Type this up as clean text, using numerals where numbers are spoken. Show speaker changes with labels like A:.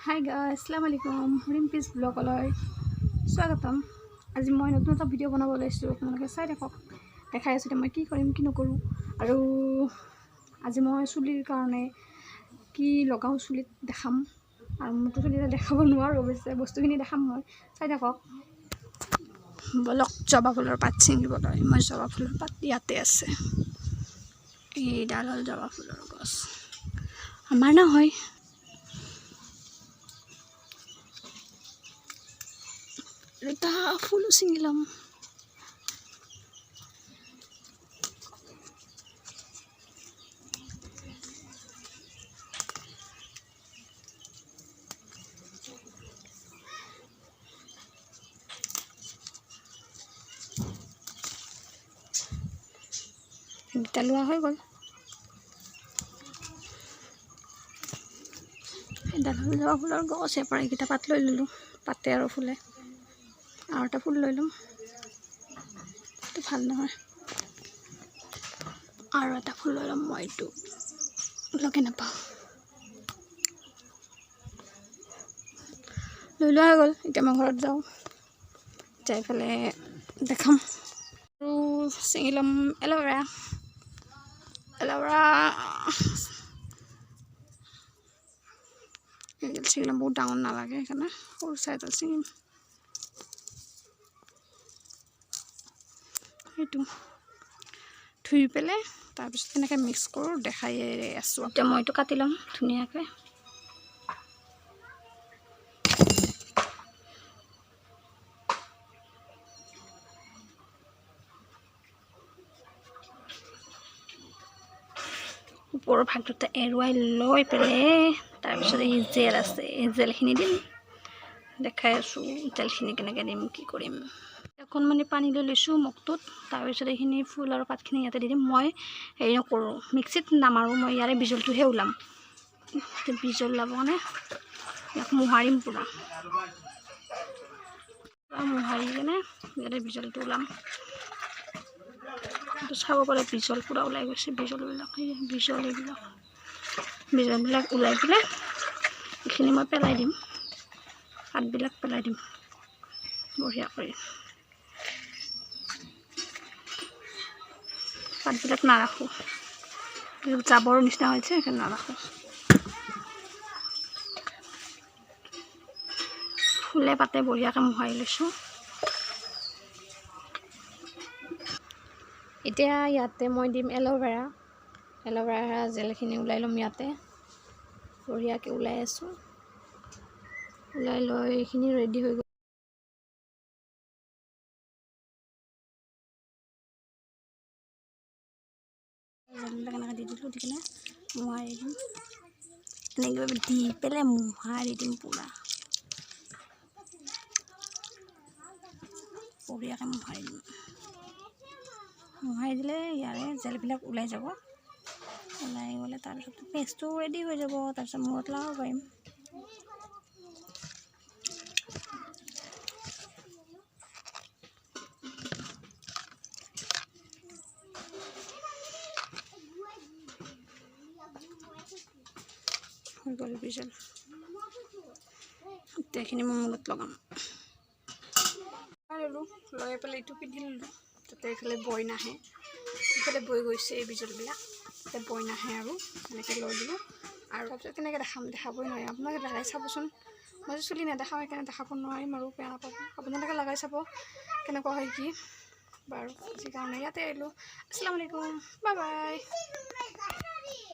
A: Hi guys, আসসালামু আলাইকুম। ৰিম্পিজ ব্লগলৈ স্বাগতম। আজি মই নতুন এটা ভিডিঅ' বনাব লৈছোঁ, আপোনালোকে চাই থাকক। দেখাই আছোঁ মই কি কৰিম কি নকৰোঁ। আৰু আজি মই চুলিৰ কাৰণে কি লগাওঁ চুলিত দেখাম। আৰু মোৰতো চুলিত দেখাব নোৱাৰোঁ, অৱশ্যে বস্তুখিনি দেখাম মই, চাই থাকক। বলক জবা ফুলৰ পাত ছিঙিবলৈ। মই জবা ফুলৰ পাত ইয়াতে আছে, এইডাল হ'ল জবা ফুলৰ গছ, আমাৰ নহয়। এটা ফুলো ছিঙি ল'ম। এটা লোৱা হৈ গ'ল। এডাল হ'ল জবা ফুলৰ গছ, ইয়াৰ পৰা এইকেইটা পাত লৈ ল'লোঁ, পাতে আৰু ফুলে। আৰু এটা ফুল লৈ ল'ম, এইটো ভাল নহয়। আৰু এটা ফুল লৈ ল'ম, মই এইটো লগে নাপাওঁ। লৈ লোৱা হৈ গ'ল। এতিয়া মই ঘৰত যাওঁ, যাই পেলাই দেখাম। আৰু ছিঙি ল'ম এল'ভেৰা। এডাল ছিঙি ল'ম, বহুত ডাঙৰ নালাগে, সেইকাৰণে সৰু চাই এডাল ছিঙিম। সেইটো ধুই পেলাই তাৰপিছত কেনেকৈ মিক্স কৰোঁ দেখাই আছোঁ। এতিয়া মই এইটো কাটি ল'ম ধুনীয়াকৈ। ওপৰৰ ভাগটোতে এৰুৱাই লৈ পেলাই তাৰপিছত এই জেল আছে, এই জেলখিনি দিম। দেখাই আছোঁ জেলখিনি কেনেকৈ দিম, কি কৰিম। অকণমানি পানী লৈ লৈছোঁ মগটোত, তাৰপিছত এইখিনি ফুল আৰু পাতখিনি ইয়াতে দি দিম। মই হেৰি নকৰোঁ, মিক্সিত নামাৰোঁ, মই ইয়াৰে বিজলটোহে ওলাম। বিজল ওলাব মানে ইয়াক মোহাৰিম পূৰা মোহাৰি কিনে ইয়াতে বিজলটো ওলাম। চাব পাৰে বিজল পূৰা ওলাই গৈছে। বিজলবিলাক ওলাই পেলাই এইখিনি মই পেলাই দিম, পাতবিলাক পেলাই দিম বঢ়িয়া কৰি। পাতবিলাক নাৰাখোঁ, জাবৰ নিচিনা হৈছে, সেইকাৰণে নাৰাখোঁ। ফুলে পাতে বঢ়িয়াকৈ মোহাৰি লৈছোঁ। এতিয়া ইয়াতে মই দিম এল'ভেৰা জেলখিনি ওলাই ল'ম। ইয়াতে বঢ়িয়াকৈ ওলাই আছোঁ, ওলাই লৈ এইখিনি ৰেডি হৈ গ'ল। জেলবিলাক এনেকৈ দি দিলোঁ, দি কিনে মোহাৰি দিম। এনেকৈ দি পেলাই মোহাৰি দিম পূৰা বঢ়িয়াকৈ মোহাৰি দিম। মোহাৰি দিলে ইয়াৰে জেলবিলাক ওলাই যাব। ওলাই গ'লে তাৰপিছত পেষ্টটো ৰেডি হৈ যাব, তাৰপিছত মূৰত লগাব পাৰিম। হৈ গ'ল বিজল। গোটেইখিনি মই মূৰত লগাম। ল'লোঁ, লৈ পেলাই এইটো পিন্ধি ল'লোঁ, যাতে এইফালে বৈ নাহে। ইফালে বৈ গৈছে এই বিজলবিলাক, যাতে বৈ নাহে আৰু এনেকৈ লৈ দিলোঁ। আৰু তাৰপিছত কেনেকৈ দেখাবই নোৱাৰিম। আপোনালোকে লগাই চাবচোন। মই যে চুলি নেদেখাওঁ, সেইকাৰণে দেখাব নোৱাৰিম আৰু বেয়া নাপাব। আপোনালোকে লগাই চাব কেনেকুৱা হয় কি। বাৰু আজিৰ কাৰণে ইয়াতে আহিলোঁ। আসসালামু আলাইকুম, বাই বাই।